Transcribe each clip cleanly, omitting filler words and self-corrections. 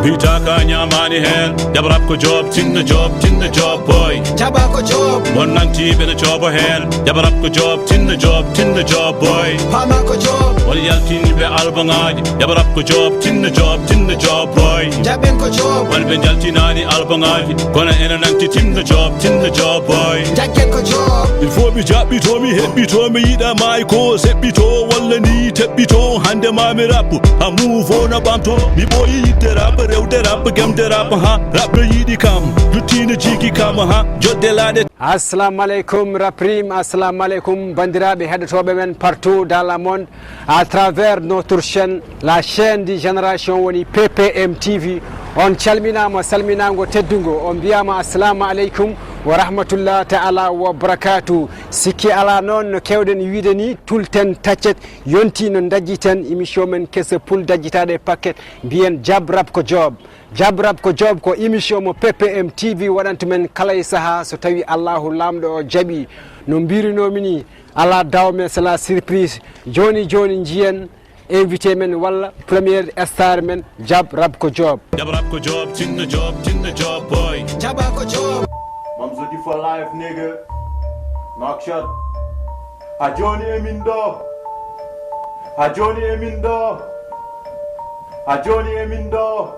Pitaka nyamani hen Jabrap ko job tinna job boy Jaba ko job Wonanti bena job hen Jabrap ko job tinna job boy Pama ko job Wal yaltini be albangaji Jabrap ko job tinna job boy Jaben ko job Wal be jaltinani albangaji Kona ena nanti tinna job boy Jaken ko job Il faut mi jabbito mi hebbito mi yiɗa may ko seɓɓito walla ni teɓɓito hande mami rapu ha move na ɓamto mi ɓooyi yidde rap rewde rap gemde rap ha raɓɗo yiɗi kam luttino jigi kam ha jodde laaɗe. Assalamu alaikum Raprim, assalamu alaikum bandiraɓe heɗotoɓe men partout dans le monde à travers notre chaîne, la chaîne de génération woni PPM TV. On calminama salminago teddungo on mbiyama assalamu aleykum wa rahmatullah ta'ala wa barakatuh. Sikki ala noon no kewɗen wiide ni tulten taccet yonti no dajjiten émission men kese pul dajjitaɗe paquet mbiyen jabrap ko job. Jabrap ko job ko émission mo PPM TV waɗanta men kala e saaha so tawi allahu lamɗo o jaaɓi no mbirinomi ni ala dawme c'est la surprise joni jiyen invité men walla première star men Jabrap ko job. Jabrap ko job tinna job boy Jaba ko job Mamzodi for life nigga knock shot a joni emin do a joni emin do a joni emin do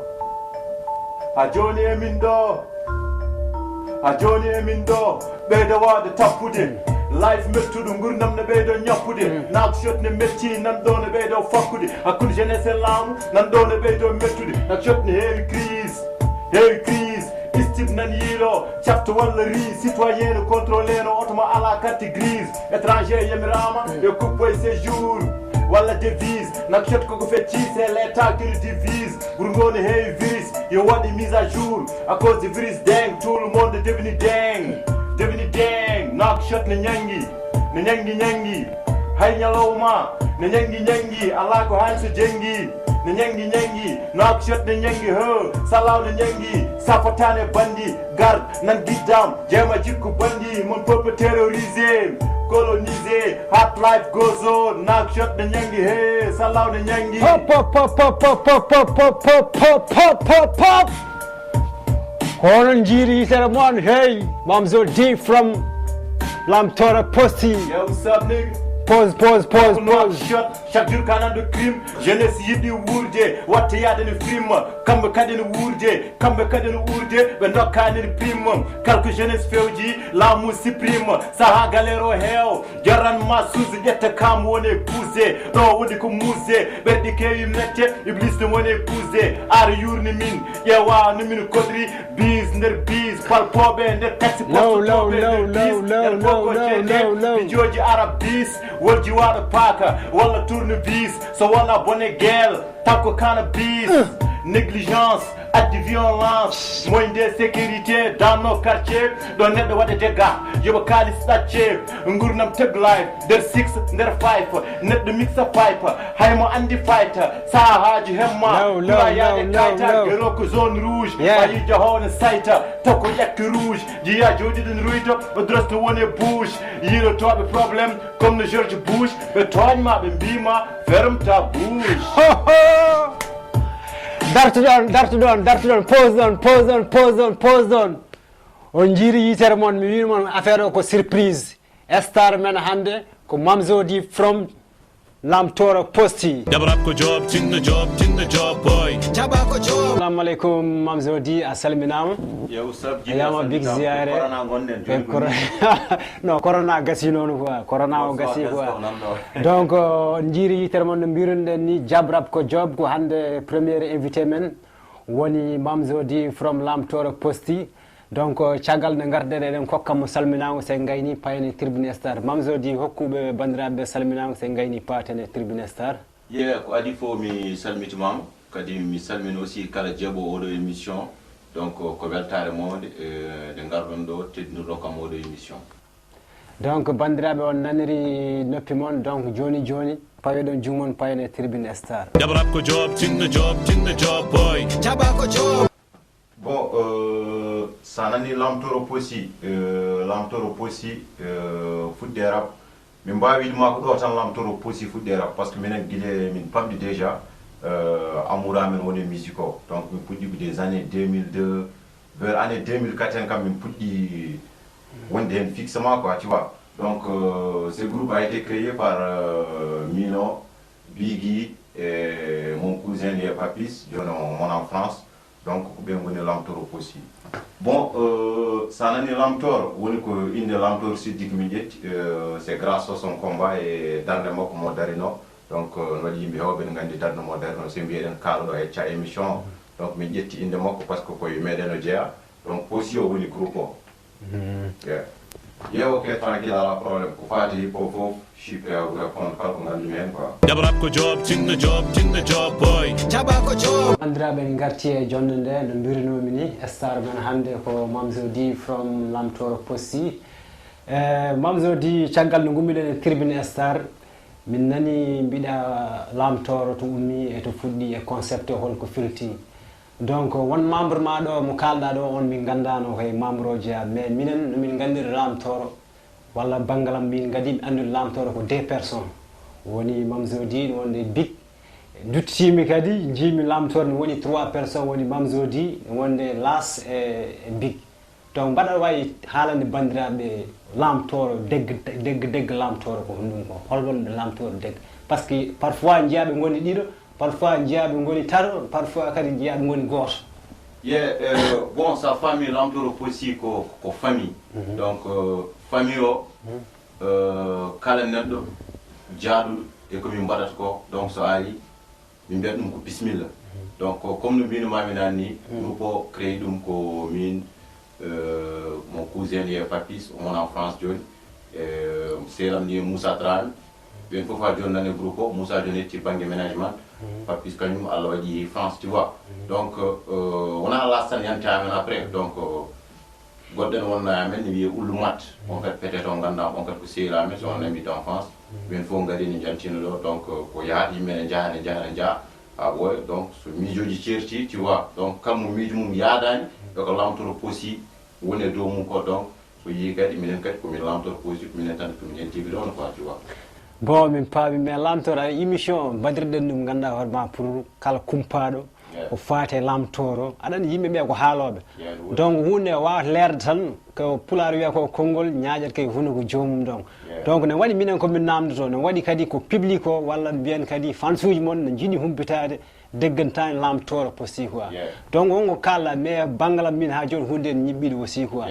a joni emin do a joni emin do ɓeydo wade tappude life mettuɗo gurdam ne ɓeydo ñappude nak shot ne metti nan ɗo ne ɓeydo fakkude hakkude jeunesse e laamu nan ɗo ne ɓeydo mettude nak shot ne heewi crise istib nan yiilo cafto walla ri citoyen no contrôlé no oto ma ala carte grise étranger yamirama e coupe séjour walla devise nak shot koko fecci c'est l'état qui le divise ɓurgo ne heewi virus yo waɗi mise à jour à cause du virus deng tout le monde devini deng nak shot ne ñangi hay ñalawma ne ñangi ala ko hay so jengi ne ñangi nak shot ne ñangi salaw ne ñangi safatane bandi garde nan guiddam jema jikku bandi mon peuple terrorisé colonisé hot life goes on nak shot ne ñangi salaw ne ñangi pop hono jiri yitere mon hey Mamzo D from Lamtoro Posti. Yo, what's up nigga? Pause. Chaque jour quand on a de crime, jeunesse yidi wourde, watte yade ne film, kambe kade ne wourde, be nokkani ne prime, kalku jeunesse fewji, lamu supprime, saha galero hell, jaran ma suzi jetta kam wone poussé, do wodi ko musé, berdi kewi mette, iblis ne wone poussé, ar yurni min, yewa no min kodri, bis nder bis, palpobe nder taxi posto be joji arab bis, wolji waɗa paaka walla tournevis so wona bone guel takko cannabis négligence addi violence moyde sécurité dans nos quartiers ɗo neɗɗo waɗa dégâts yoɓa kalis ɗacce gurdam teg life nder 6 nder 5 neɗɗo mixa pipe haymo andi fayta sahaji hemma ɗura yaade kayta gero ko zone rouge ayi jahone sayta tokko ƴakki rouge jiya joɗiɗen ruyto ɓe droste woni bouche yiilotoɓe probléme comme no George Bush ɓe toñma ɓe mbima ferme ta bouche dartuɗon pause ɗon on jiiri yitere mon mi winimon affaire o ko surprise star men hande ko Mamzo D from Lamtoro Posti. Jabrap ko job tinna job boy Jaba ko job Assalamu alaikum Mamzo D a salminama. Yo, what's up? Ayama big ziare. Corona gonden. No, corona gasi noonu quoi. Corona o gasi quoi. Donc njiri yitere mon no mbirunden ni Jabrap ko job ko hande premier invité men woni Mamzo D from Lamtoro Posti. Donc caggal nde garden eɗen kokkamo salminago sen gayni payene tribune star Mamzo D hokkuɓe bandiraɓe salminago sen gayni patene tribune star. Ko adi fo mi salmitimama kadi mi salmini aussi kala jeeɓo oɗo émission donc ko weltare mawde nde garɗon ɗo teddinirɗo kam oɗo émission. Donc bandiraɓe on naniri noppi mon donc joni paweɗon jumon payene tribune star. Jabrap ko job tinna job boy Jaba ko job Bon, sanani Lamtoro Posi fuɗɗe rap min mbawi wiidema ko ɗo tan Lamtoro Posi fuɗɗe rap par ce que minen guile min pamɗi déjà amour amen woni musique o donc min puɗɗi des années 2002 vers année 2004 en kam min puɗɗi wonde hen fixement quoi tu vois donc ce groupe a été créé par Mino, Biggie et mon cousin Lié Papis, mon en France, donc bien woni Lamtoro aussi. Bon, ça n'a ni Lamtor, woni ko inde Lamtor Siddiq Midjet, c'est grâce à son combat et dans le mot Modarino, donc nous yimɓe hewɓe ne gandi darde Modarino c'est mbiyeɗen kalɗo e ca émission, donc min ƴetti inde makko parce que koye meɗen o jeeya, donc aussi o woni groupe o. Yeah, ok, tranquille, ala problème. Ko fati hip-hop fof, je suis prêt à vous répondre kala ko ngandumi hen quoi. Jabarab ko job, tinna job boy. Jaba ko job. Andiraɓe en garti e jonde nde no mbirinomi ni star men hannde ko Mamzo D from Lamtoro Posi. Mamzo D caggal no gummiɗen e tribune star min nani mbiɗa Lamtoro to ummi e to fuɗɗi e concept o holko filti. Donc won membre ma ɗo mo kalɗa ɗo on min gandano koye membre oji mais minen nomin gandiri Lamtoro walla banggalam min gadimi andude Lamtoro ko 2 personnes woni Mamzo D wonde big duttimi kadi jimi Lamtoro ne woni 3 personnes woni Mamzo D wonde Las e big donc mbaɗa wawi haalande bandiraɓe Lamtoro degg Lamtoro ko ɗum ko holwonde Lamtoro degg par ce que parfois jiyaɓe goni ɗiɗo parfois jiyaɓe goni tato parfois kadi jiyaɓe goni goto. Yeah, bon sa famille Lamtoro Posi ko famille donc famille o kala neɗɗo jaaɗuɗo e komin mbaɗata ko donc so ari min mbiyat ɗum ko bisimilla donc comme no mbinumami nan ni groupe o créé ɗum ko min mon cousin Lié Papis omon en France joni seeram ni Moussa Dramé ɓen fof ha joni nane groupe o Moussa joni yetti banggue ménagement Papis kañum Allah waɗi France tu vois donc wona lastan yante amen après donc goɗɗen wonno amen ne wiye Oulou Mat on kadi peut être on ganda on kadi ko sehilamen so on ami d'enfance ɓen fof gari ne jantino ɗo donc ko yahat yimɓe ne jaaha ha ɓooya donc so miijoji certi tu vois donc kammo miijo mum yaadani ko Lamtoro Posi woni e dow mum ko donc so yii kadi minen kadi komin Lamtoro Posi minen tan komin jibi ɗon quoi tu vois. Bon min paami mais Lamtoro émission badirɗen ɗum ganduɗa hoorema pour kala kumpaɗo ko fate Lamtoro aɗa andi yimɓeɓe ko haaloɓe donc hunde wawata leerde tan ko pulaar wiya ko konngol ñaƴat kay hunde ko jomum donc ne waɗi minen komin namdoto ne waɗi kadi ko public o walla mbiyen kadi fansuji mon ne jiiɗi humpitade deggantani Lamtoro Posi quoi donc on ko kalɗa mais banggalam min ha joni hunde en ñibɓiɗo aussi quoi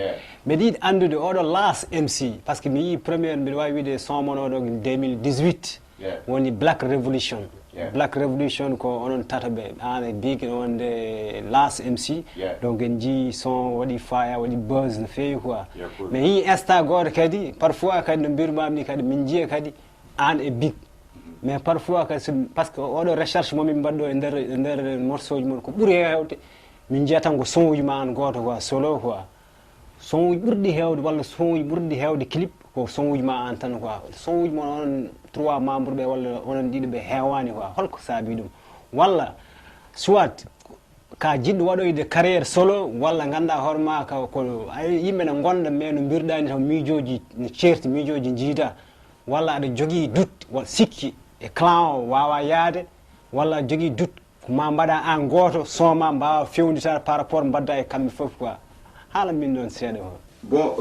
mbeɗa yiiɗi andude oɗo Las MC par ce que mi yii premiére mbiɗa wawi wiide son mon oɗo 2018 woni Black Revolution Black Revolution ko onon tata ɓe an e big wonde Las MC donc en jii son waɗi faya waɗi buzz no fewi quoi mais yii instant goto kadi parfois kadi no mbirumami ni kadi min jiiya kadi an e big mais parfois kadi par ce que oɗo recherche momin mbaɗɗo e nder morceau ji mon ko ɓuuri hewde min jiiya tan ko son uji ma an goto quoi solo quoi son uji ɓurɗi hewde walla son uji ɓurɗi hewde clip ko son uji ma an tan quoi son uji mon onon 3 membre ɓe walla onon ɗiɗo ɓe hewani quoi holko saabi ɗum walla soit ka jiɗɗo waɗoyde carrière solo walla ganduɗa hoorema ko yimɓe ne gonda mais no mbirɗani taw miijoji ne certi miijoji jiida walla aɗa jogui doute walla sikki e clan o wawa yaade walla jogui doute ko ma mbaɗa an goto son ma mbawa fewnitade par rapport mbadda e kamɓe foof quoi haala min ɗon seeɗa o bon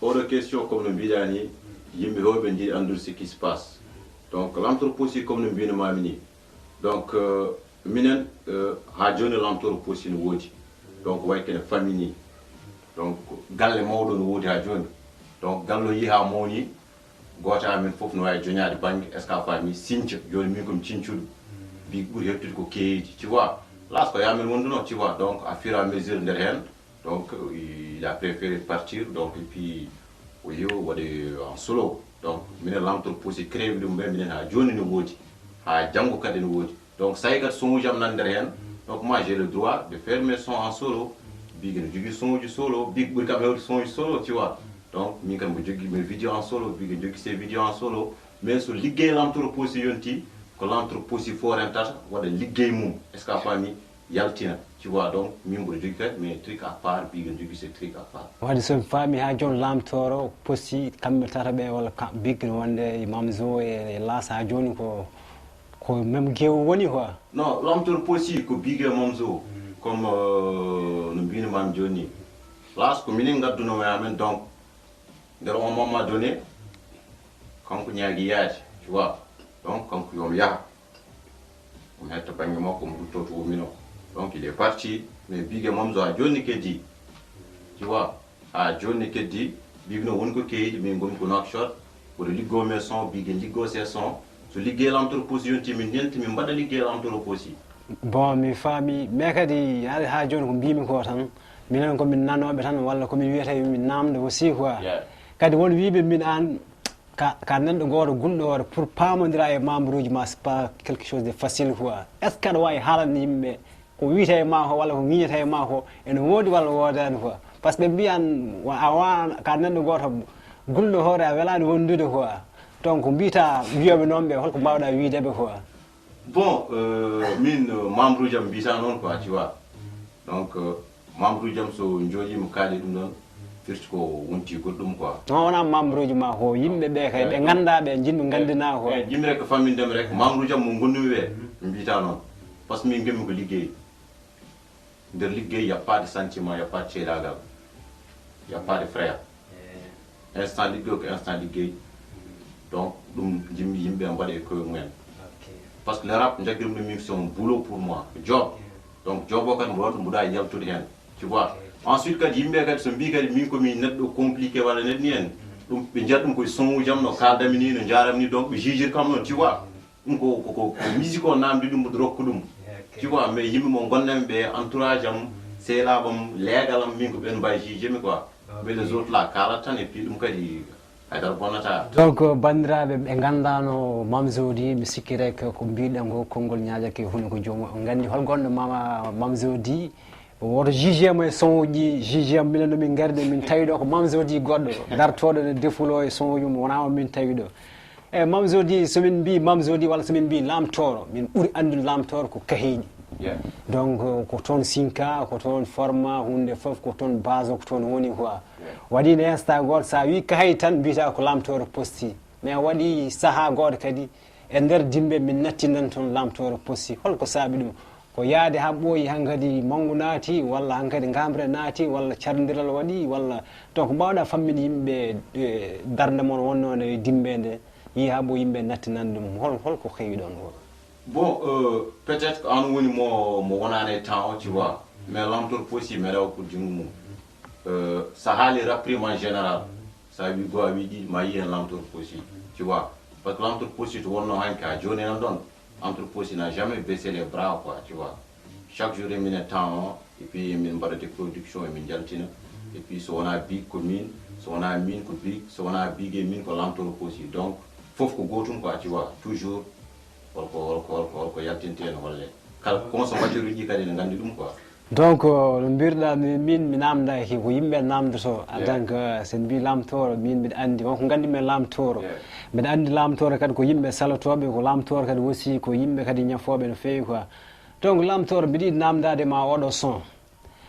oɗo question comme no mbiɗa ni yimɓe hewɓe jiiɗi andude ce qui se passe donc Lamtoro Posi comme no mbinomami ni donc minen ha joni Lamtoro Posi no woodi donc way kene famille ni donc galle mawɗo no woodi ha joni donc gallo yi ha mawni goto amen foof no wawi joñade banggue est ce que a faami Sinthiou joni min komi cincuɗo mbi ɓuuri hettude ko keeyidi tu vois las ko yamin wonduno tu vois donc à fur et à mesure nder hen donc il a préféré partir donc et puis o yew waɗe en solo donc minen Lamtoro Posi créé ɗum ɓe minen ha joni no woodi ha janggo kadi no woodi donc sa kadi son uji am nan nder hen donc moi j'ai le droit de faire mes sons en solo big ne jogui son uji solo big ɓuuri kam hewde son uji solo tu vois donc min kam mo jogui mes vidéo en solo big ne jogui ses vidéo en solo mais so liggey Lamtoro Posi yonti ko Lamtoro Posi forentata waɗa liggey mum est ce que a faami yaltina tu vois donc min mboɗo jogui kadi mais truc à part big ne jogui ses truc à part wadde somi faami ha joni Lamtoro Posi kamɓe tata ɓe walla big ne wonde Mamzo e Las ha joni ko ko même gew woni quoi. Non, lamtoro posi ko bige momzo comme no bini mam joni. Las ko minin gadduno amen donc der on moment donné kanko nyaagi yaati tu vois. Donc kanko yom ya. On hetta bangi mako mo dutto to mino. Donc il est parti mais bige momzo a joni keddi. Tu vois, a joni keddi bigno wonko keydi min gom ko nakshot pour liggo me son bige liggo se son. So liggéey l'entreprise yonti min nenti min mbaɗa liggéey l'entreprise. Bon mi faami mais kadi ha joni ko mbimi ko tan minen komin nanoɓe tan walla komin wiyata min namde aussi quoi. Kadi won wiɓe min an ka nanɗo goto gunɗo pour pamodira e membre uji ma c'est pas quelque chose de facile quoi. Est ce que aɗa wawi haalande yimɓeɓe ko wiyete e ma ko walla ko guiñete e ma ko ene woodi walla wodani quoi. Par ce que ɓe mbiyan a wawa ka nanɗo goto gunɗo hoore a welani wondude quoi. Donc mbita wiyoɓe noon ɓe holko mbawɗa wiideɓe quoi. Bon min membre jam mbita noon quoi tu vois. Donc membre jam so jooɗima kaali ɗum ɗon firti ko wonti goɗɗum quoi. Non wona membre uji ma ko yimɓe ɓe kay ɓe gandaɓe jinɓe gandina ko. Jimmi rek famindem rek membre jam mo gonnumi ɓe mbita noon par ce que min gemmi ko liggey nder liggey y a pas de sentiment y a pas de ceedagal y a pas de frère instant liggey ko instant liggey. Donc, jimmi yimɓe mbaɗa e koye mumen par ce que le rap jaggirum ɗum min c'est un boulot pour moi job. Donc job o kadi mboɗo mbuɗa yaltude hen tu vois. Ensuite kadi yimɓe kadi so mbi kadi min komi neɗɗo compliqué walla neɗɗo ni en ɗum ɓe jiyat ɗum koye son ujam no kaldami ni no jarami ni donc ɓe jugir kam noon tu vois. Ɗum ko musique o namdi ɗum mboɗo rokku ɗum tu vois. Mais yimɓe mo gonnami ɓe entourage am sehlaɓam leegalam min ko ɓen mbawi jugemi quoi. Mais les autres là kalat tan et puis ɗum kadi donc bandiraɓe ɓe gandano Mamzody mi sikki rek ko mbiɗen ko konngol ñaajake hunde ko jomum on gandi holgonɗo mama Mamzody woto jugémo e son uji jugémo minen ɗo min gardi min tawi ɗo ko Mamzody goɗɗo dartoɗo ne defulo e son uji mum wonama min tawi ɗo e Mamzody somin mbi Mamzody walla somin mbi lamtoro min ɓuuri andude lamtoro ko kahiji. Donc ko toon sinka ko toon forma hunde fof ko toon base ko toon woni quoi. Waɗi ne instant goto sa wi kahay tan mbiyata ko lamtoro posti mais waɗi saaha goto kadi e nder dimɓe min nattinan toon lamtoro posti holko saabi ɗum ko yaade ha ɓooyi hankadi manggu naati walla hankadi gambre naati walla cardiral waɗi walla donc mbawɗa famminde yimɓe darde mon wonnode e dimɓe nde yi ha ɓo yimɓe nattinan ɗum holko heewi ɗon ko. Bon peut-être que an woni mo wonane temps tu vois mais lamtoro posti meɗaw ko jungo mum. Ça a les reprises en général. Ça veut dire que ma yi en l'entreprise, tu vois. Parce que l'entreprise, tu vois, non, l'entreprise n'a jamais baissé les bras, quoi, tu vois. Chaque jour, il y a un temps, et puis il y a une barre de production, et puis si on a big commune, si on a mine, si on a big et mine, l'entreprise. Donc, il faut que tu quoi, tu vois, toujours, il y a un consommateur qui a des quoi. Donc no mbirɗa min mi namdaki ko yimɓe namdoto en tant que sen mbi lamtoro min mbiɗa andi wonko gandimi lamtoro mbiɗa andi lamtoro kadi ko yimɓe salotoɓe ko lamtoro kadi aussi ko yimɓe kadi ñafoɓe no fewi quoi. Donc lamtoro mbiɗa yiɗi namdade ma oɗo son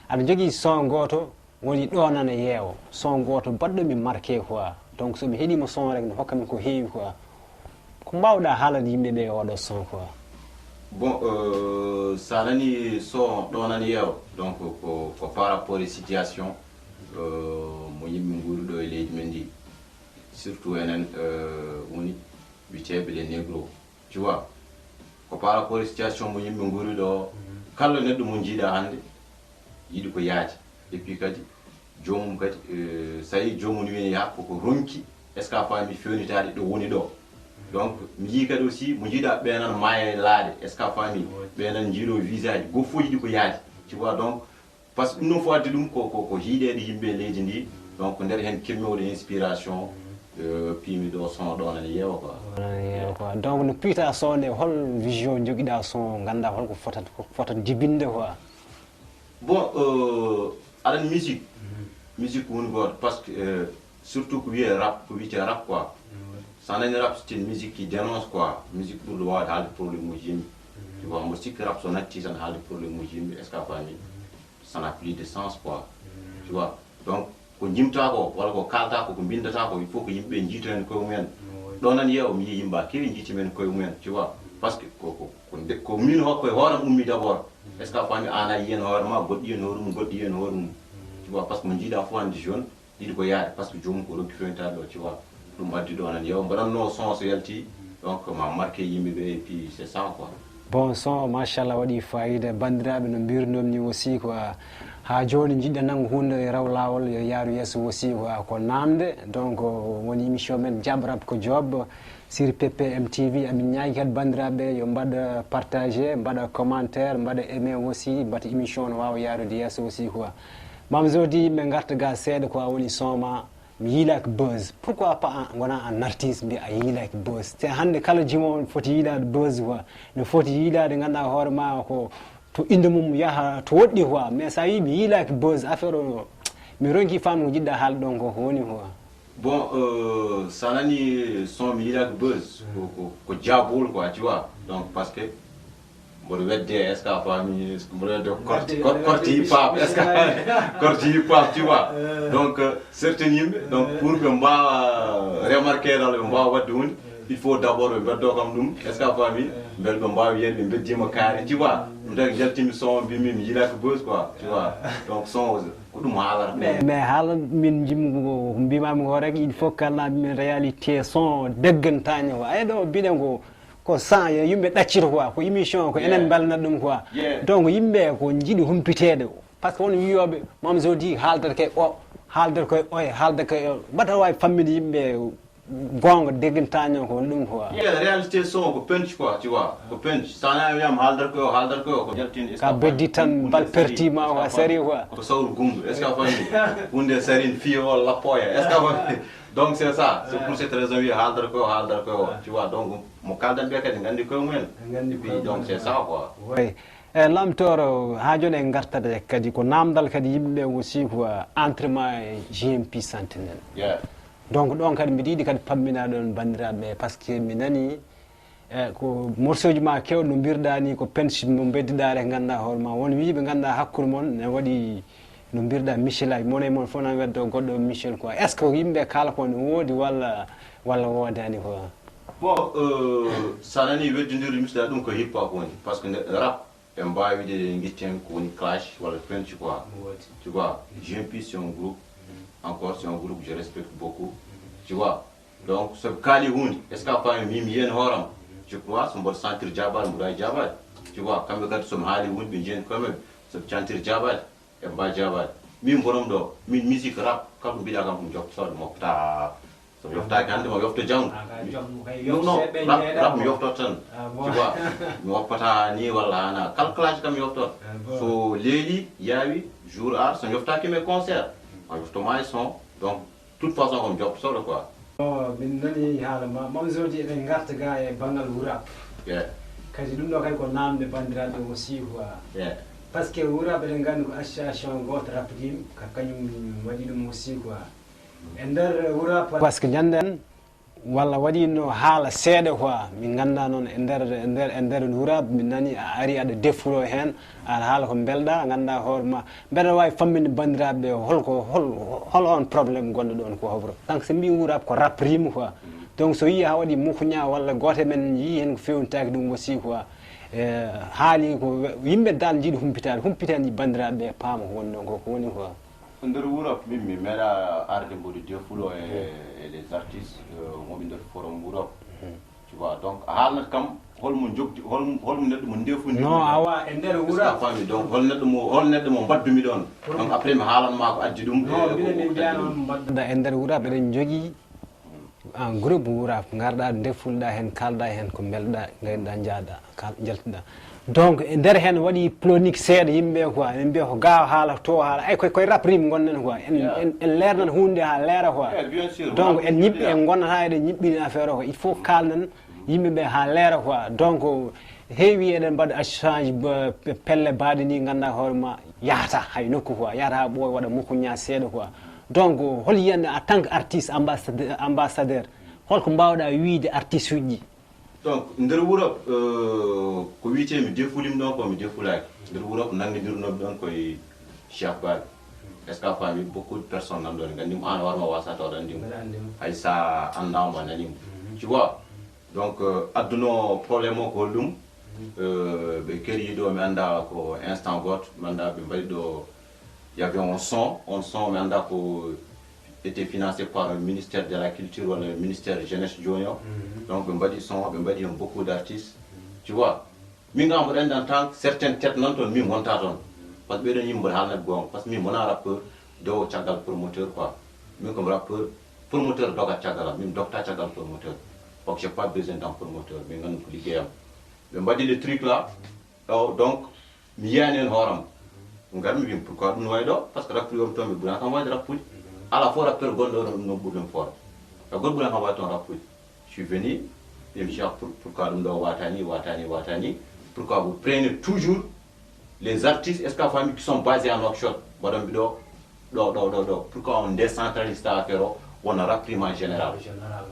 aɗa jogui son goto woni ɗonana yeewo son goto baɗɗomi marqué quoi. Donc somi heeɗima son rek ne hokkami ko heewi quoi. Ko mbawɗa haalade yimɓeɓe oɗo son quoi. Bon, ça nani so ɗonani yeew donc ko par rapport à situation mo yimɓe guuriɗo e leydi men ndi surtout enen woni witeɓe les négro tu vois ko par rapport à situation mo yimɓe guuriɗo kala neɗɗo mo jiiɗa hannde yiɗi ko yaaji et puis kadi jomum kadi so yi jomum wini yaha koko ronki est ce que a faami fewnitade ɗo woni ɗo. Donc mi yii kadi aussi mo jiiɗa ɓenan maaya laade est ce que a faami ɓenan jiiɗo visage go fof yiɗi ko yaaji tu vois. Donc par ce que ɗum noon fo addi ɗum ko hiiɗede yimɓe leydi ndi donc nder hen kemmewde inspiration piimi ɗo son ɗo nane yeewa quoi. Donc no piita son nde hol vision joguiɗa son ganda holko fota jibinde quoi. Bon aɗani musique woni goto par ce que surtout ko wiye rap ko wiyete rap quoi. Ça n'est rap, c'est une musique qui dénonce quoi. Musique pour le voir, il y a des problèmes au gym. Tu vois, musique rap, son artisan, il y a des problèmes au gym. Est-ce qu'à ça n'a plus de sens quoi. Tu vois, donc, quand il y a il faut que il y ait un peu de temps. Donc, il y a un peu de temps. Tu vois, parce que ko min hokko horam ummi d'abord est ce que fami ana yen horma goddi yen horum tu vois parce que mon jida fo andi jaune didi ko yaade parce que jomum ko ronki fenta do tu vois dum baddi do nan yow mbadanno son so yalti donc ma marqué yimbe be et puis c'est ça quoi. Bon son machallah waɗi fayida bandiraɓe no mbirnom ni aussi quoi ha joni jiɗɗa nanggo hunde raw lawol yo yaaru yesso aussi quoi ko namde donc woni émission men jaɓrab ko job sur PPM TV amin ñaagui kadi bandiraɓe yo mbaɗa partagé mbaɗa commentaire mbaɗa aimé aussi mbata émission no wawa yaarude yesso aussi quoi mam jodi ɓe garta ga seeɗa quoi woni soma mi yiilaki buzz pourquoi pas gona un artiste mbi a yiilaki buzz te hande kala jimo foti yiilade buzz quoi ne foti yiilade ganduɗa hoore ma ko to inde mum yaha to woɗɗi quoi mais sa wi mi yiilaki buzz affaire o mi ronki famde ko jiɗɗa haalde ɗon ko woni quoi. Bon sa nani son mi yiilaki buzz ko jabol quoi tu vois donc parce que mboɗo wedde est ce que a faami mboɗo wedde korti hip hop est ce que korti hip hop tu vois donc certain yimɓe donc pour ɓe mbawa remarqué ɗon ɓe mbawa wadde hunde il faut d' abord ɓe beddo kam ɗum est ce que a faami beele ɓe mbawi yiyede ɓe beddima kaari tu vois ɗum tagi jaltimi son mbimi mi yiilaki buzz quoi tu vois donc son ko ɗum haalata mais haala min jimgo ko mbimami ko rek il faut kalna min réalité son deggantaño ko ay ɗo mbiɗen ko sans yimɓe ɗaccita quoi ko émission ko enen balnat ɗum quoi donc yimɓe ko jiiɗi humpitede par ce que won wiyoɓe mom jodi haaldata kay o haaldata koye oye haaldata koye mbaɗa wawi fammide yimɓe gonga deggantaño ko ɗum quoi réalité son ko pench quoi tu vois ko pench sana wiyam haaldata koyo ko jaltinde ka beddi tan bal pertima o a sari quoi ko sawru gundu est ce que a fammi hunde sarine fiyo o lappoya est ce que a fammi donc c'est ça c'est pour cette raison wi haaldata koyo tu vois donc mo kaldan ɓe kadi gandi koye mumen puis donc c'est ça quoi oui lamtoro ha joni en gartata kadi ko namdal kadi yimɓeɓe aussi quoi entrement GMP Sentinel donc ɗon kadi mbiɗa yiiɗi kadi pammina ɗon bandiraɓe par ce que mi nani ko morceau ji ma kewɗe no mbirɗa ni ko pension mo beddiɗare ganduɗa hoore ma won wiiɓe ganduɗa hakkude moon ne waɗi no mbirɗa Michel aji mone moon fof nan weddo goɗɗo Michel quoi est ce que yimɓe kala ko ne woodi walla wodani quoi. Bon sa nani weddidirde miskiɗa ɗum ko hip hop woni par ce que rap ɓe mbawide guitten ko woni clash walla pench quoi tu vois GMP c'est un groupe encore c'est un groupe que je respecte beaucoup tu vois donc so kaali hunde est ce que a faami mimi yen hooram je crois so mboɗo sentir jabade mboɗo jabade tu vois kamɓe kadi somi haali hunde ɓe jeeni koyemen soɓe sentir jabade e mba jabade min bonom ɗo min musique rap kam ɗum mbiɗa kam ɗum joftotode mofta so yoftaki hande mo yofta janggo non rap mi yoftot tan tu vois mi woppata ni walla ana calculage kam mi yoftot so leeli yaawi jour art so yoftaki mes concert on yoftoma e son donc toute façon komi joftotoɗo quoi min nani haala ma mam jodi eɗen garta ga e banggal wurap kadi ɗum ɗo kadi ko namde bandiraɓe aussi quoi par ce que wurap eɗen gandi ko association goto rapdim kañum waɗi ɗum aussi quoi e nder wurap par ce que ñanden walla waɗino haala seeɗa quoi min ganda noon e nder wurap min nani a ari aɗa defulo hen aɗa haala ko belɗa ganduɗa hoore ma mbeɗa wawi famminde bandiraɓe hol on probléme gonɗo ɗon ko hobro donc so mbi wurap ko rap rime quoi donc so yi ha waɗi mukuña walla goto men yi hen ko fewnitaki ɗum aussi quoi haali ko yimɓe dal jiiɗi humpitani bandiraɓe paama ko woni ɗon ko woni quoi. nder wurap min mi meeɗa arde mboɗo defulo e les artistes moɓe nder forum wurap tu vois donc a haalnata kam holmo jogdi holmo neɗɗo mo ndefuni non awa e nder wurap fami donc hol neɗɗo mo mbaddumi ɗon donc après mi haalanma ko addi ɗum minen mbiya noon mbadda e nder wurap eɗen jogui en groupe wurap garɗa defulɗa hen kalɗa hen ko belɗa gaynoɗa jaada jaltiɗa donc e nder hen waɗi plonique seeɗa yimɓe quoi en mbiya ko ga haala to haala ay koye rap rime gonɗen quoi en lernan hunde ha leera quoi donc en ñiɓɓi en gonnata eɗen ñiɓɓini affaire o ko il faut kalnen yimɓeɓe ha leera quoi donc heewi eɗen mbaɗa échange pelle baɗe ni ganduɗa hoore ma yahata hay nokku quoi yahata ha ɓooy waɗa mukuña seeɗa quoi donc hol yiyande en tant que artiste ambassadeur holko mbawɗa wiide artiste uji. donc nder wurop ko wiyete mi defulim ɗon ko mi defulaki nder wurop nangidirnoɓe ɗon koye Cheikh Baɓe est ce que a faami beaucoup de personnes nan ɗon gandimo an warma wasata oɗo andimo hay sa andama nanimo tu vois donc adduno problème o ko hollum ɓe keriɗo mi anda ko instant goto mi anda ɓe mbaɗi ɗo y avait un son mi anda ko était financé par le ministère de la culture walla le ministère jeunesse joni o donc ɓe mbaɗi son ɓe mbaɗi beaucoup d'artistes tu vois min gam mboɗo andi en tant que certaines têtes noon toon min gonta toon par ce que ɓeɗon yimɓe haalnat gonga par ce que min wona rappeur dow caggal promoteur quoi min comme rappeur promoteur dogat caggalam min dogta caggal promoteur donc j'ai pas besoin d'un promoteur min gandu ko liggeyam ɓe mbaɗi le truc là donc mi yiyani hen hooram garmi wimi pourquoi ɗum no wayi ɗo par ce que rappeur wom toon ɓe ɓuran kam wayde rappuji ala fo rappeur gonɗo ɗo no ɓurɗum forde e goto ɓuran kam wawi toon rappuji je suis venu ɓemi cheikh pourquoi ɗum ɗo watani pourquoi vous prenez toujours les artistes est ce que a fami qui sont basés en workshop mbaɗonɓe ɗo pourquoi on décentralise ta affaire o wona rapprime en général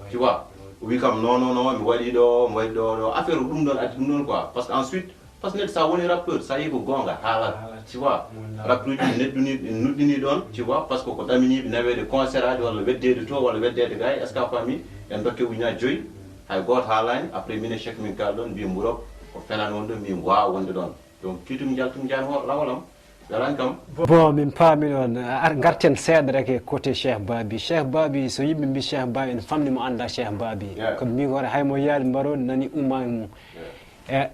tu vois wi kam non mi waɗi ɗo affaire o ɗum ɗon addi ɗum ɗon quoi parce que ensuite par ce que neɗɗo sa woni rappeur sa yi ko gonga haalat tu vois rappeur uji nuɗɗini ɗon tu vois par ce que ko ɗaminiɓe nawede concert aji walla weddede to walla weddede gay est ce que a fami en dokke ujunaji 5 hay goto haalani après mine chèque min kal ɗon mbi mburok ko fenan won ɗon min wawa wonde ɗon donc cuutumi jaltumi jani lawalam welani kam bon min paami noon garten seeɗa rek côté cheikh baby so yimɓe mbi cheikh baby ene famni mo anda cheikh baby kono min hoore haymo yaade mbaɗo nani ummani mum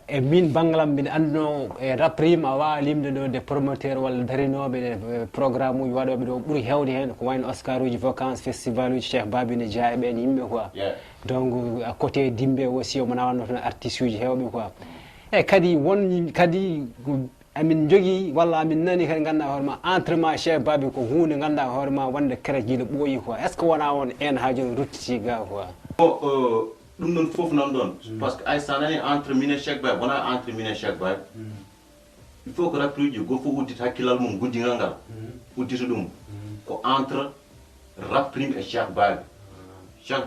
e min banggalam mbiɗa anduno e raprime a wawa limde ɗo de promoteur walla darinoɓe ɗe programme uji waɗoɓe ɗo ɓuuri hewde hen ko wayno oscar uji vacance festival uji cheikh baby ne jeeya ɓen yimɓe quoi donc à côté dimbe aussi omo nawanno toon artiste uji hewɓe quoi e kadi kadi amin jogui walla amin nani kadi ganduɗa hoorema entraînement cheikh baby ko hunde ganduɗa hoorema wonde kerejiɗo ɓooyi quoi est ce que wona on en ha joni ruttiti ga quoi ɗum ɗon foof nan ɗon par ce que ay sa nani entre mine cheikh baby wona entre mine cheikh baby il faut que rappeur uji goto fof uddita hakkillal mum guddigal ngal uddita ɗum ko entre rapprime et cheikh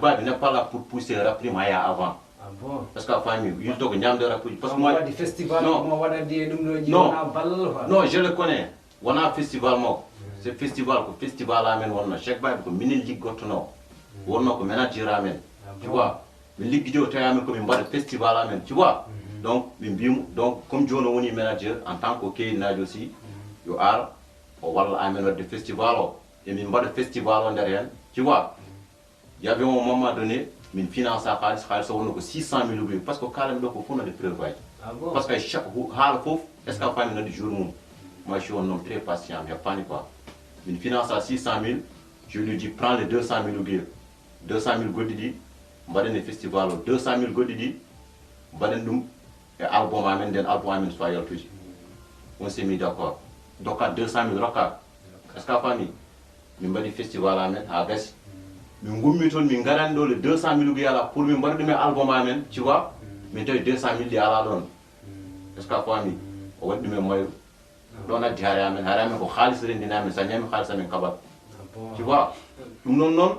baby n'est pas là pour pousser rapprime haya avant parce que a faami yilto ko ñamde rappuji parce que moi waɗi festival mo waɗandi ɗum ɗo jiwona ballal quoi non je le connais wona festival makko c'est festival ko festival amen wonno cheikh baby ko minen liggottono wonno ko manager amen tu vois min ligguido tawi amen komin mbaɗa festival amen tu vois donc ɓe mbimo donc comme joni o woni manager en tant que keyinajo aussi yo ar o walla amen wadde festival o emin mbaɗa festival o nder hen tu vois y avait un moment donné min finance a xaalis o wonno ko 600 000 oublié parce que kalami ɗo ko fof node preuve aji parce que chaque haala foof est ce que a fami node jour mum moi je suis un homme très patient mi heppani quoi min finance a 600 000 je lui dis prends les 200 000 oublié 200 000 goɗɗi ɗi mbaɗen e festival o 200 000 goɗɗi ɗi mbaɗen ɗum e album amen nden album amen so yaltuji on s'est mis d' accord dokka 200 000 rokka est ce que a fami min mbaɗi festival amen ha gasi min gummi toon min garani ɗo le 200 000 ugi ala pour min mbaɗa ɗum e album amen tu vois min tawi 200 000 ɗi ala ɗon est ce que a fami o waɗi ɗum e mayru ɗon addi haare amen ko haalis rendini amen sa ñami haalis amen kaɓat tu vois ɗum noon noon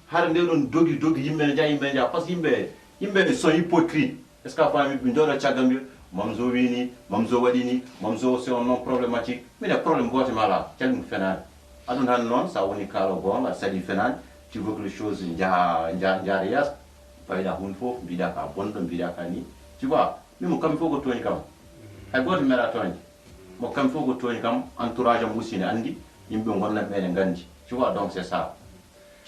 haare nde ɗon dogi yimɓe ne jaa par ce que yimɓe sont hypocrite est ce que a fami ɓe jooɗo caggal mbiya mamzo wini mamzo waɗini mamzo c'est un non problématique mine probléme goto mi ala calɗum ko fenani aɗum hande noon sa woni kaalo gonga aɗa saɗi fenani tu veux que les choses jaara yaas fayda hunde fof mbiɗa ka bonɗo mbiɗa ka ni tu vois mimo kamɓe fof ko tooñi kam hay goto meeɗa toñde mo kamɓe fof ko tooñi kam entourage am aussi ne andi yimɓe gonnan ɓene gandi tu vois donc c'est ça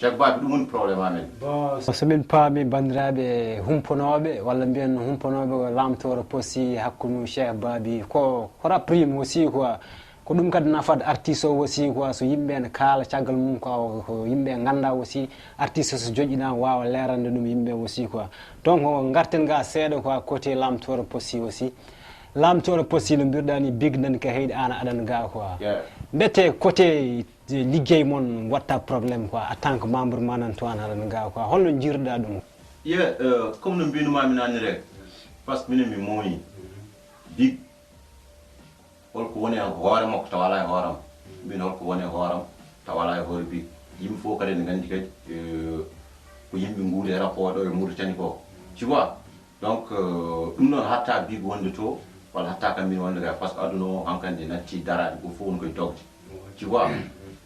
cheikh baby ɗum woni probléme amen bon somin paami bandiraɓe humponoɓe walla mbiyen humponoɓe lamtoro posti hakkude cheikh baby ko rapprime aussi quoi ko ɗum kadi nafat artiste o aussi quoi so yimɓe ne kaala caggal mum ko yimɓe ganda aussi artiste so joƴƴina wawa lerande ɗum yimɓe aussi quoi donc garten ga seeɗa quoi côté lamtoro posti aussi lamtoro posti no mbiruɗani big nani ka heyɗi an aɗana ga quoi mbete côté liggey moon watta probléme quoi en tant que membre manan to an aɗana ga quoi holno jiruɗa ɗum comme no mbinumami nani rek par ce que minen mi mooyi big holko woni e hoore makko taw ala e hooram min holko woni e hooram taw ala e hoore big yimɓe fof kadi ne gandi kadi ko yimɓe nguuri e rapport ɗo e Mauritanie ko tu vois donc ɗum ɗon hatta big wonde to walla hatta kam min wonde ga par ce que aduna o hankandi natti darade ko fof woni koye dogde tu vois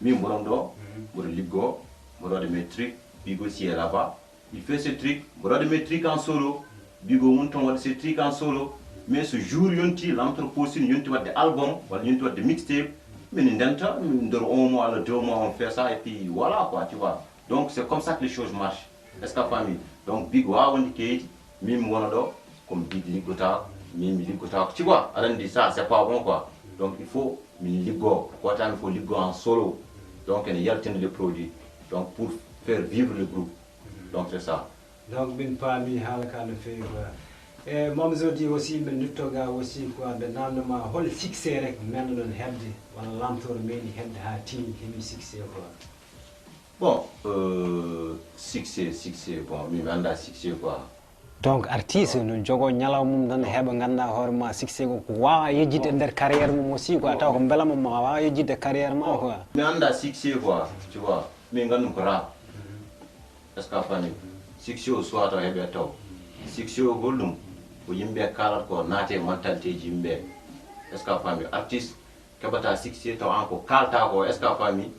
min mboɗon ɗo mboɗo liggo mboɗo waɗa mes truc big aussi est là bas il fait ses trucs, il regarde mes trucs en solo, Bigo monte ses trucs en solo, mais ce jour yonti l'entrepôt yonti des albums, yonti des mixtapes, mais dans 1 mois, 2 mois on fait ça et puis voilà quoi, tu vois. Donc c'est comme ça que les choses marchent. Est-ce que famille? Donc Big on dit mime wonodo comme Big ligota, mime ligota, tu vois. Alors dit ça, c'est pas bon quoi. Donc il faut ligo, quoi il faut ligo en solo. Donc il y a le produit. Donc pour faire vivre le groupe. Donc c'est ça. Donc bin parmi halaka le fait et Mamzo dit aussi ben nuttoga aussi quoi be nanoma hol succès rek men don hebde wala lamtor meni hebde ha tini hemi succès quoi. Bon succès bon mi anda succès quoi. Donc artiste no jogo nyalaw mum dan heba ganda horma succès ko wa yejide der carrière mum aussi quoi taw ko belama ma wa yejide carrière ma quoi. Mi anda succès quoi, tu vois. Mi ngandum ko rap. Est-ce que famille succès o soit to hebe taw. Succès o goldum ko yimbe kalat ko naate mentalité jimbe. Est-ce que famille artiste kabata succès to anko kalta ko est-ce que famille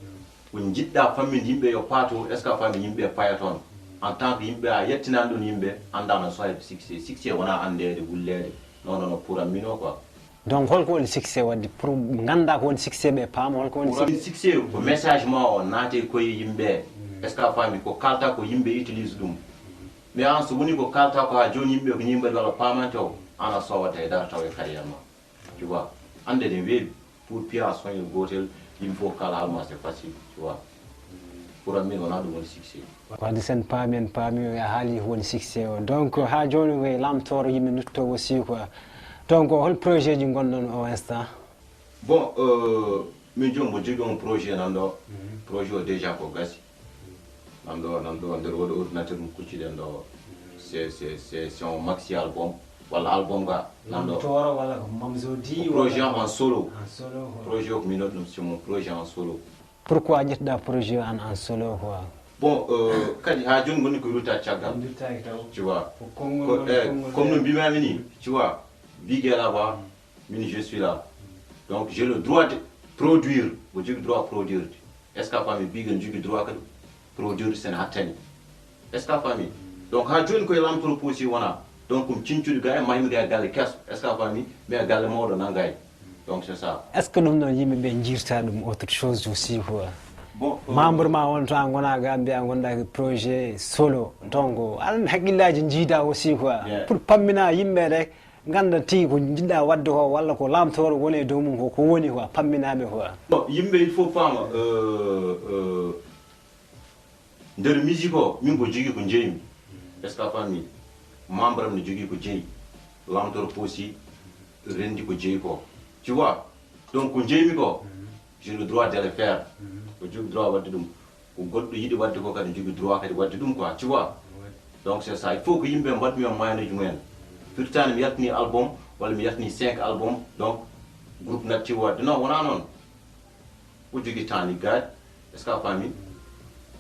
ko jidda famille yimbe yo pato est-ce que famille yimbe payaton en tant que yimbe a yettinan don yimbe andana so succès wana andede wullede non pour amino quoi. Donc holko woni succès waddi pour ganda ko woni succès be pam holko woni succès ko message ma o naate ko yimbe est-ce que famille ko kalta ko yimbe utilise dum mais en so woni ko kalta ko ha joni yimbe ko yimbe wala pamanto ana so wata e dar taw e carrière ma tu vois ande de webi pour pia soin gotel il faut kala alma c'est facile tu vois pour amener on a de bon succès wadde sen pamen pami ya hali woni succès o donc ha joni we lamtoro yimbe nutto aussi quoi. Donc hol projet ji gondon au instant bon mi jombo jogi un projet nando projet déjà ko gasi nando nder wodo ordinateur mu kucciden do c'est un maxi album wala album ga nando toro wala ko Mamzo di projet en solo projet quoi. ko minot dum c'est mon projet en solo. Pourquoi jetda projet en solo quoi? Bon kadi ha joni goni ko ruta tiagal tu vois comme no bima mini tu vois Big est là-bas, je suis là. Donc j'ai le droit de produire, j'ai le droit de produire. Est-ce que la famille Big a le droit de produire c'est atteint? Est-ce que la famille? Donc ha joni ko elam proposé wana. Donc comme cintu gars mahim gars gal kas est-ce que la famille mais gal modo nangay. Donc c'est ça. Est-ce que nous yimbe be jirta dum autre chose aussi quoi? Bon membre ma on tan gona Gambia gonda projet solo donc al hakillaji jida aussi quoi. Pour pamina yimbe rek ganda ti ko jidda wadde ko walla ko lamtoro woni dow mum ko woni quoi pamminabe quoi. Bon yimbe il faut fama nder musique ko min ko jogi ko jeeymi est-ce que famille membre am ne jogi ko jeeyi lamtoro posi rendi ko jeeyi ko tu vois donc ko jeeymi ko j'ai le droit de le faire ko jogi droit wadde dum ko goddo yidi wadde ko kadi jogi droit kadi wadde dum quoi tu vois. Donc c'est ça il faut que yimbe mbadmi on mayno jumen pourtant mi yatni album wala mi yatni 5 album donc groupe natti wadde non wona non ko jogi temps liggaade est-ce que famille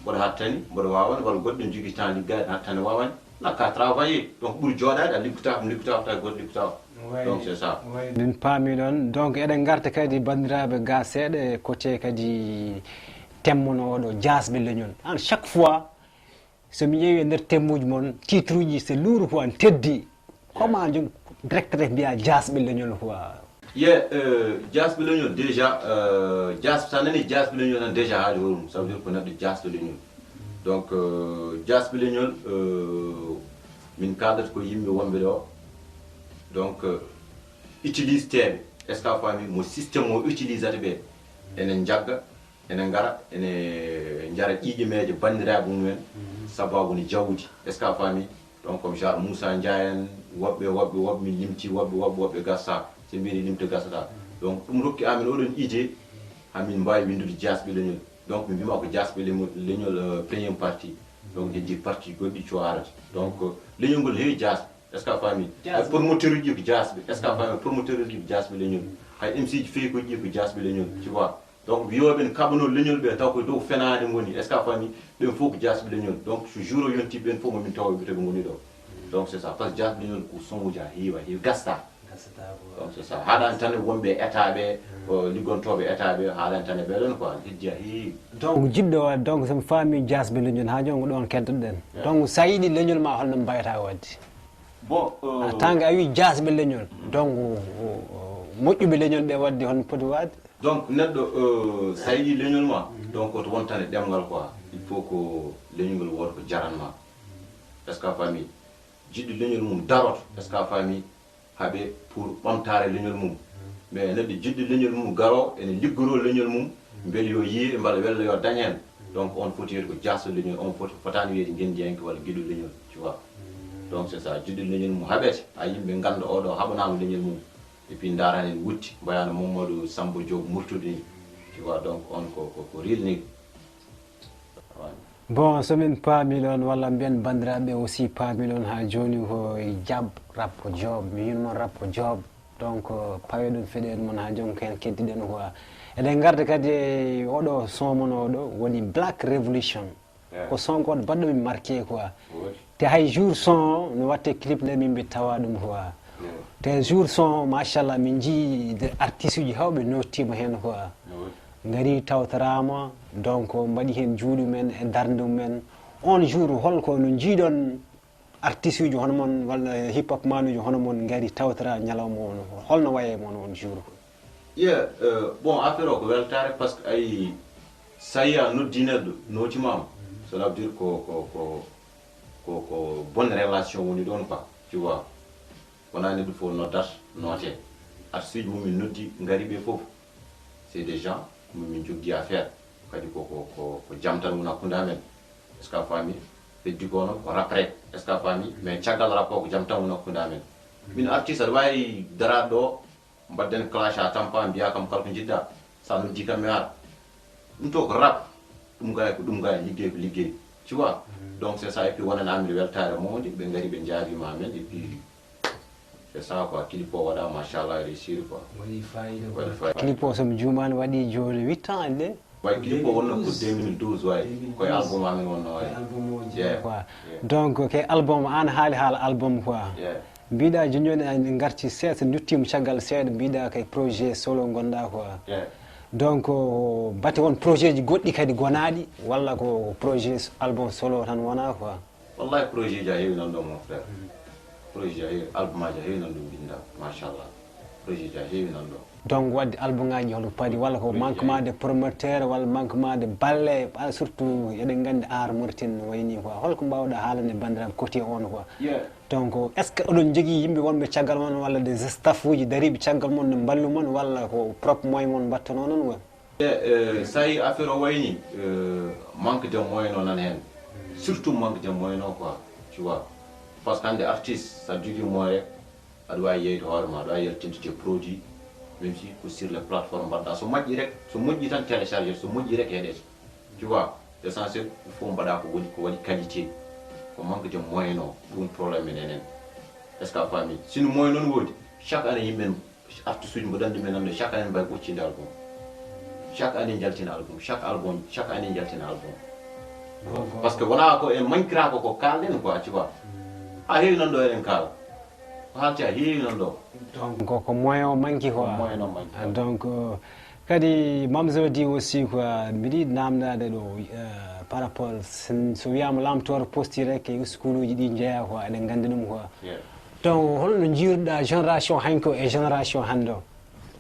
bodo hattani bodo wawan wala goddo jogi temps liggaade hattani wawan nakka travailler donc pour jodade a likkuta ta goddo likkuta. Donc c'est ça. Min paami don donc eden garta kadi bandirabe ga seede côté kadi temmono odo jasbe leñol en chaque fois so mi yewi nder temmuji mon titre uji c'est lourd quoi teddi comment jom directeur biya jasbe leñol quoi. Jasbe leñol déjà jasbe ça nani jasbe leñol déjà haali worum ça veut dire ko neddo jasbe leñol donc jasbe leñol min kadata ko yimbe wombe do donc utilise tebe est-ce que famille mo système o utilisate be enen jagga enen ngara ene njara ƴiƴe meje bandiraɓe mumen sababu ni jawdi est-ce que famille donc comme genre Moussa Ndiayen wobbe min limti wobbe gassa se mbiri limte gassata donc ɗum rokki amin oɗon idée hamin mbawi windude jasɓe leñol donc mi mbima ko jasɓe leñol première partie donc heddi partie goɗɗi coarata donc leñol ngol heewi jasɓe est-ce que famille promoteur uji ko jasɓe est-ce que famille promoteur uji ko jasɓe leñol hay MC ji feyi ko ji ko jasɓe leñol tu vois donc wiyoɓe ne kaɓano leñol ɓe taw koye dow fenade goni est-ce que famille ɓen fof ko jasɓe leñol donc so jour o yonti ɓen fof momin tawa ɓe ɓe goni ɗo donc c'est ça par ce que jasɓe leñol ko son uji ha heewi gasta donc c'est ça haɗan tan wonɓe étaɓe liggontoɓe étaɓe haɗan tan ɓe ɗon quoi hijja heewi donc jiɗɗo o donc somi faami jasɓe leñol ha jongo ɗon keddoɗen donc sa yiiɗi leñol ma holno mbayata wadde bon en tant que a wi jasɓe leñol donc moƴƴuɓe leñol ɓe wadde holno poti wadde donc neɗɗo sa yiiɗi leñol ma donc to wontane ɗemgal quoi il faut ko leñol woto ko jaranma est ce que a faami jiɗɗo leñol mum daroto est ce que a faami haɓe pour ɓamtare leñol mum mais neɗɗo jiɗɗo leñol mum garo ene liggoro leñol mum beele yo yiire mballa wella yo dañ hen donc on foti wiyede ko jasto leñol on fotani wiyede guendiyanke walla guiɗo leñol tu vois donc c'est ça jiɗɗo leñol mum haɓete a yimɓe ganda oɗo haɓanama leñol mum et puis darani en wutti mbayano Mamadou Samba Diop murtude ni tu vois donc on ko real nigga bon somin paami ɗon walla mbiyen bandiraɓe aussi paami ɗon ha joni ko jab rap ko job mi yinmon rap ko job donc pawe ɗum feɗen mon ha joni ken keddiɗen quoi eɗen garda kadi e oɗo son mon oɗo woni Black Revolution ko son goto baɗɗo min marqué quoi te hay jour son no watte clip nde min mbi tawa ɗum quoi te jour son machallah min jii de artiste uji hawɓe nottima hen quoi gari tawtorama donc mbaɗi hen juuɗe men e darde men on jour holko no jiiɗon artiste uji hono mon walla hip hop manuji hono mon gari tawtora ñalawma on holno waye mon on jour bon affaire o ko weltare par ce que ay sa yi a noddi neɗɗo notimama cela veut dire ko bonne relation woni ɗon quoi tu vois wona neɗɗo fof noddat noote artiste uji mumin noddi gari ɓe foof c'est des gens min jogui affaire kadi ko jaam tan wona hakkude amen est ce que a faami heddi ko noon ko rapre est ce que a faami mais caggal rap o ko jaam tan wona hakkude amen min artiste aɗa wawi daraɗo ɗo mbadden clash a tampa mbiya kam kala ko jiɗɗa sa noddi kam mi ara ɗum to ko rap ɗum gay ko ɗum gay liggey ko liggey tu vois donc c'est ça et puis wonan amir weltare mawde ɓe gari ɓe jaabima amen et puis c'est ça quoi clip o waɗa machallah réussir quoi waɗi fayida clip o somi jumani waɗi joni 8 ans ande way clip o wonno ko 2012 way koye album amen wonno way quoi donc ke album an haali haala album quoi mbiɗa joni joni en garti seeɗa duttima caggal seeɗa mbiɗa kay projet solo gonɗa quoi donc batte won projet ji goɗɗi kadi gonaɗi walla ko projet album solo tan wona quoi wallahi projet ji a heewi nan ɗo mon frère projet ji a heewi album aji a heewi nan ɗo mbinda machallah projet ji a heewi nan ɗo donc wadde album ngaji holko paadi walla ko manquement de promoteur walla manquement de balle surtout eɗen gandi art Mauritanie no wayni quoi holko mbawɗa haalande bandiraɓe côté on quoi donc est ce que oɗon jogui yimɓe wonɓe caggal mon walla des staff uji dariɓe caggal mon ne ballu mon walla ko propre moyen mon mbattono noon wa sa yi affaire o wayni manque de moyen o nan hen surtout manque de moyen o quoi tu vois par ce que hande artiste sa jogui moyen aɗa wawi yeyde hoorema aɗa wawi yaltinde produit même si ko sur les plateformes mbaɗɗa so moƴƴi rek so moƴƴi tan téléchargé so moƴƴi rek heɗete tu vois l' essentiel il faut mbaɗa ko waɗi qualité ko manque de moyen o ɗum probléme enen est ce que a faami sino moyen noon woodi chaque année yimɓen artiste uji mbo dandi men namde chaque année mbawi ɓoccinde album chaque année jaltina album chaque année jaltina album par ce que wona ko en manquira ko kalɗen quoi tu vois ha heewi nan ɗo eɗen kaala ko haalti a heewi nan ɗo donc ko moyen o manqui quoi moyen o manqui donc kadi mamso di aussi quoi mbiɗa yiɗi namdade ɗo par rapport so wiyama lamtoro posti rek e school uji ɗi jeeya quoi eɗen gandi ɗum quoi donc holno jiiruɗa génération hanko e génération hande o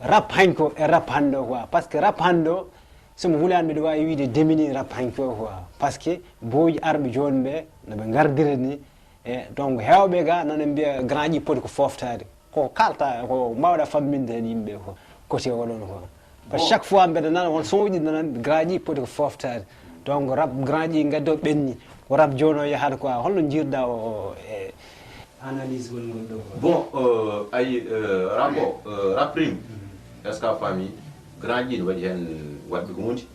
rap hanko e rap hande o quoi par ce que rap hande o somo hulani mbiɗa wawi wiide démini rap hanko o quoi par ce que boji arɓe joni ɓe noɓe gardira ni e donc hewɓe ga nana mbiya grand ji poti ko foftade ko kalta ko mbawɗa famminde hen yimɓe ko côté oɗon quoi par chaque fois mbeɗa nana won son uji nanan grand ji poti ko foftade donc rap grand ji gaddo ɓenni ko rap joni o yahata quoi holno jiirɗa o e analyse gol ɗo bon ay rap prime est ce que a faami grand ji ne waɗi hen waɗɓe ko mundi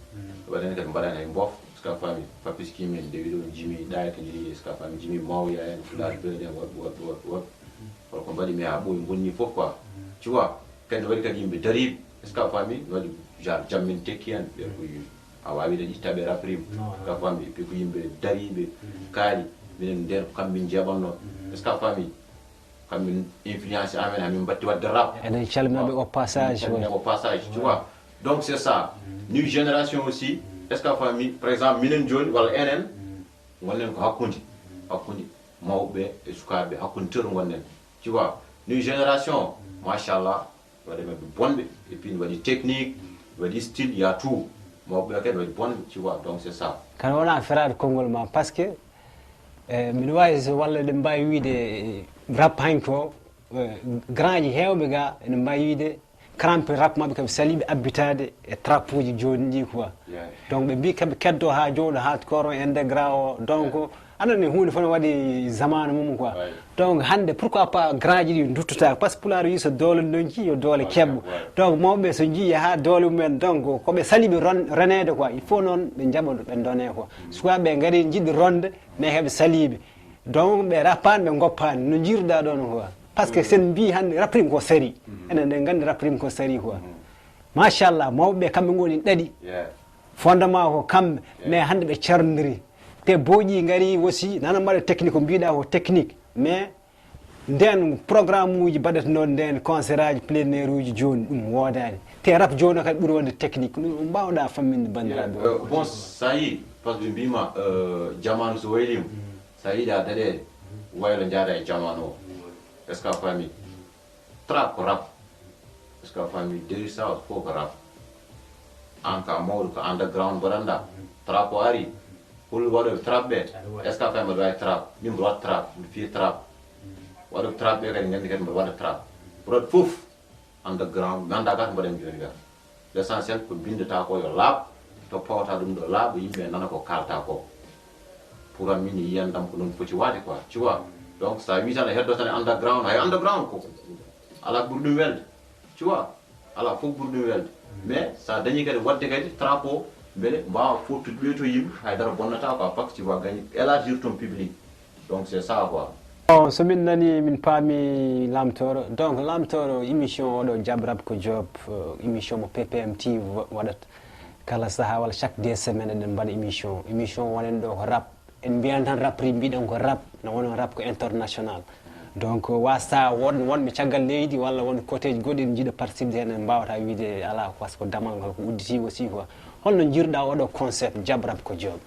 waɗi hen kadi mbaɗani hay bof est ce que a faami papis kimen dewi ɗo jimi ɗaya ko jii est ce que a faami jimi mawya en fulade beɗe en woɗ holko mbaɗi mi ha ɓooyi bonni fof quoi tu vois kadi waɗi kadi yimɓe dariɓe est ce que a faami waɗi genre jammin tekki hen ɓe ko a wawi ɗe ƴittaɓe rap prime ka faami ɓe ko yimɓe dariɓe kaali minen nder ko kamɓe jeeɓanno est ce que a faami comme influence amen amin batti wadde rap enen calminaɓe au passage au passage tu vois donc c'est ça new génération aussi est-ce que famille par exemple minen joni walla enen gonnen ko hakkude mawɓe e sukaɓe hakkude teur gonnen tu vois new génération machallah waɗi maɓe bonɓe et puis waɗi technique waɗi style y a tout mawɓe kadi waɗi bonɓe tu vois donc c'est ça kan wona ferade konngol ma par ce que mbiɗa wawi so walla ɗe mbawi wiide rap hanki o grand ji hewɓe ga ene mbawi wiide crampe rap mabɓe kaɓe saliɓe abbitade e trap uji joni ɗi quoi donc ɓe mbi kaɓe keddo ha jooɗo hardcore o intégra o donc anani hunde fof ne waɗi zamanu mum quoi donc hande pourquoi pas grand ji ɗi duttata par ce que pulaar wi so doole donki yo doole keɓɓo donc mawɓe so jii ha doole mumen donc koɓe saliɓe renede quoi il faut noon ɓe jaɓa ɓe done quoi sukaɓe gaari jiɗɗi ronde mais heɓe saliɓe donc ɓe rappani ɓe goppani no jiruɗa ɗon quoi par ce que sen mbi hande raprime ko sari enen ɗen gandi raprime ko sari quoi machallah mawɓe kamɓe goni ɗaɗi fondement ko kamɓe mais hande ɓe cerdiri te boƴi gari aussi nana mbaɗa technique ko mbiɗa ko technique mais nden programme uji mbaɗata noon nden concert aji plein air uji joni ɗum wodani te rap joni kadi ɓuuri wonde technique ɗum mbawɗa famminde bandiraɓe bon ça y par ce que mbima jamanu so waylima sa yiiɗa daɗede waylo jaada e jamanu o est ce que a faami trap ko rap est ce que a faami deri sawas fof ko rap an ka mawɗo ko underground mbaɗanɗa trap o ari pour waɗoɓe trap ɓe est ce que a faami mbaɗa wawi trap min mbaɗa waɗa trap mbi fiya trap waɗoɓe trap ɓe kadi gandi kadi mbaɗa waɗa trap pour waɗa fof underground ganda gata mbaɗen joni ga l' essentiel ko bindata ko yo laaɓ to pawata ɗum ɗo laaɓa yimɓe nana ko kalta ko pour min yiyandam ko ɗum foti waade quoi tu vois donc sa wi tan a heddo tan e underground hay underground ko ala ɓuri ɗum welde tu vois ala fof ɓuri ɗum welde mais sa dañi kadi wadde kadi trap o beele mbawa fottude ɓeyto yimɓe haydara bonnata quoi par ce que tu vas gagner élargir ton public donc c'est ça quoi so min nani min paami lamtoro donc lamtoro émission oɗo Jab Rap ko Job émission mo PPM TV waɗata kala saaha walla chaque 2 semaines eɗen mbaɗa émission wonen ɗo ko rap en mbiyan tan rapri mbiɗen ko rap no wono rap ko international donc wasta wonɓe caggal leydi walla won côté ji goɗɗi ɗi jiiɗa participe hen en mbawata wiide ala par ce que damal ngal ko udditi aussi quoi holno jiiruɗa oɗo concept Jab Rap ko Job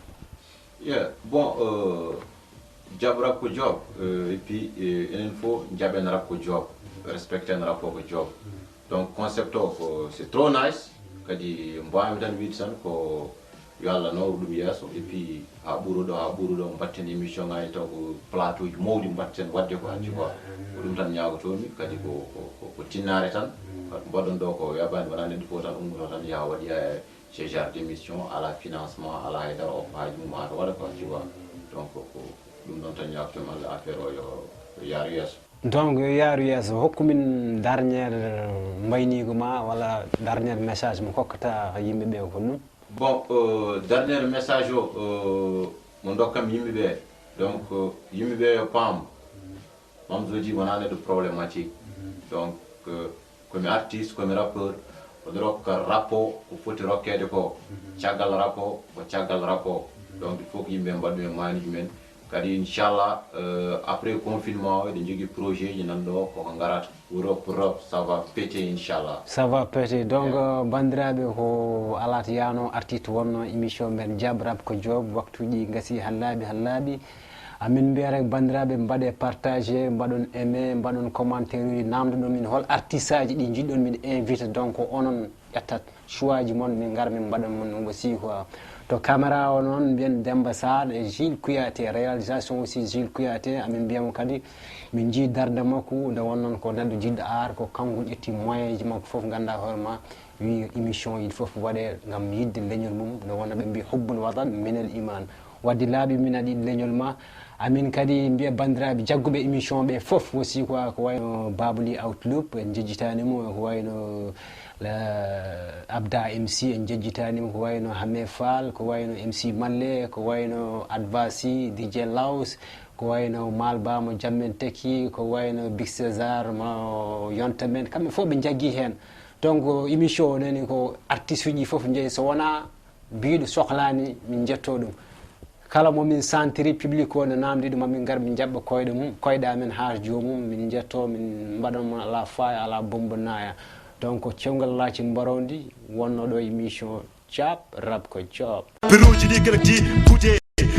bon Jab Rap ko Job et puis enen fof jaɓen rap ko job respecten rap ko job donc concept o ko c'est trop nice kadi mbawmi tan wiide tan ko yo Allah nawru ɗum yeeso et puis ha ɓuuruɗo mbatten émission ngaji taw ko plateau ji mawɗi mbatten wadde ko anti quoi ko ɗum tan ñagotomi kadi ko tinnare tan mbaɗon ɗo ko yaɓani wona neɗɗo fof tan ummoto tan yaha waɗiya ce genre d' émission ala financement ala haydara offa haji mum ha to waɗa ko anti quoi donc ko ɗum ɗon tan ñagotomi Allah affaire o yo yaaru yeeso donc yo yaaru yeeso hokkumin dernière mbaynigo ma walla dernière message mo hokkata yimɓeɓe ko ɗum bon dernier message o mo dokkam yimɓeɓe donc yimɓeɓe yo paam mamzoji wona neɗɗo problématique donc komi artiste komi rappeur oɗo rokka rap o ko foti rokkede ko caggal rap o ko caggal rap o donc il faut ko yimɓe mbaɗɗum e maniji men kadi inchallah après confinement o eɗen jogui projet ji nanɗo koko garata Europe ça va péter inchallah ça va péter donc bandiraɓe ko alata yano artiste wonno émission men Jab Rap ko Job waktuji gasi hallaaɓi amin mbiya rek bandiraɓe mbaɗe partagé mbaɗon aimé mbaɗon commentaire uji namdoɗon min hol artiste aji ɗi jiɗɗon min invité donc onon ƴettat choix ji moon min gara min mbaɗa mon aussi quoi to caméra o noon mbiyen Demba Sall e Gilles Kouyaté réalisation aussi Gilles Kouyaté amin mbiyamo kadi min jii darde makko nde wonnoon ko neɗɗo jiɗɗo art ko kanko ƴetti moyen ji makko foof ganda hoorema wi émission yiɗi foof waɗe gam yidde leñol mum nde wonno ɓe mbi hubbul watan minel iman wadde laaɓi min aɗa yiɗi leñol ma amin kadi mbiya bandiraɓe jagguɓe émission ɓe foof aussi quoi ko wayno Babuli Outlook en jejjitanimo ko wayno Abda MC en jejjitanimo ko wayno Hame Fall ko wayno MC Malle ko wayno Advasi DJ Laus ko wayno Malba mo Jammen Teki ko wayno Big César mo yonta men kamɓe fof ɓe jaggui hen donc émission o nani ko artiste uji foof jeeyi so wona mbiɗo sohlani min jetto ɗum kala momin sentiri public o no namdi ɗum mamin gar min jaɓɓa koyɗe mum koyɗe amen ha jomum min jetto min mbaɗanmo ala faya ala bombo naya donc cewgal laaci mbarodi wonno ɗo émission Job rap ko job piruji ɗi kene di kuuje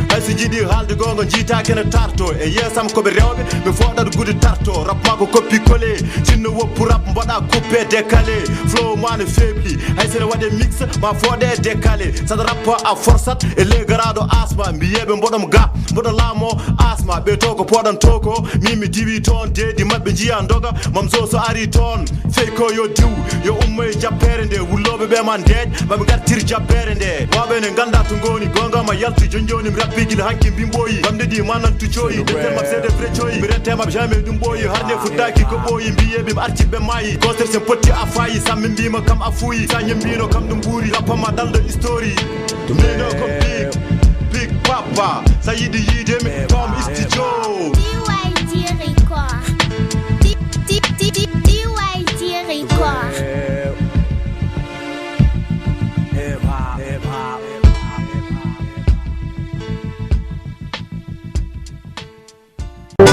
hayso jiiɗi haalde gonga jiita kene tarto e yeesam koɓe rewɓe ɓe foɗat gude tarto rap ma ko coppi collé sinno woppu rap mbaɗa coupé décalé flow ma ne faibli hay sene waɗe mix ma fooɗe décalé saɗa rappa a forsat e ley garaɗo asma mbiyeɓe mboɗom ga mboɗo laamo asma ɓe to ko poɗan to ko min mi diwi toon deedi mabɓe jiya doga mam so ari toon fey ko yo diw yo ummoye jabbere nde wulloɓe ɓe ma ndeeƴ maɓe gartir jabbere nde waɓe ne ganda to goni gonga ma yalti joni mi rappi guila hanki mbimboyi bamde ɗi manantu coyi deftel mabɓe seede vrai coyi mi rentema jamais ɗum ɓooyi harde fuddaki ko ɓooyi mbiyeɓe mi arti ɓe maayi gotere sen potti a fayi sammi mbima kam a fuuyi sa ñembino kam ɗum ɓuuri rappama dalɗo histori mino ko big papa sa yiɗi yiidemi kom isti jo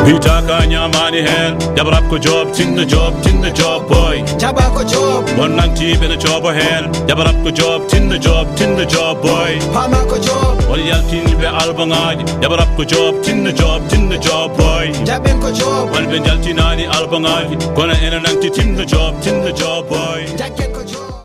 Bita ka nyamani hen jabrap ko job tinna job boy Jaba ko job won nanti bena job hen jabrap ko job tinna job boy Pama ko job won yaltini be albangaji jabrap ko job tinna job boy Jaben ko job won be jaltinani albangaji kono ena nanti tinna job boy Jaken ko job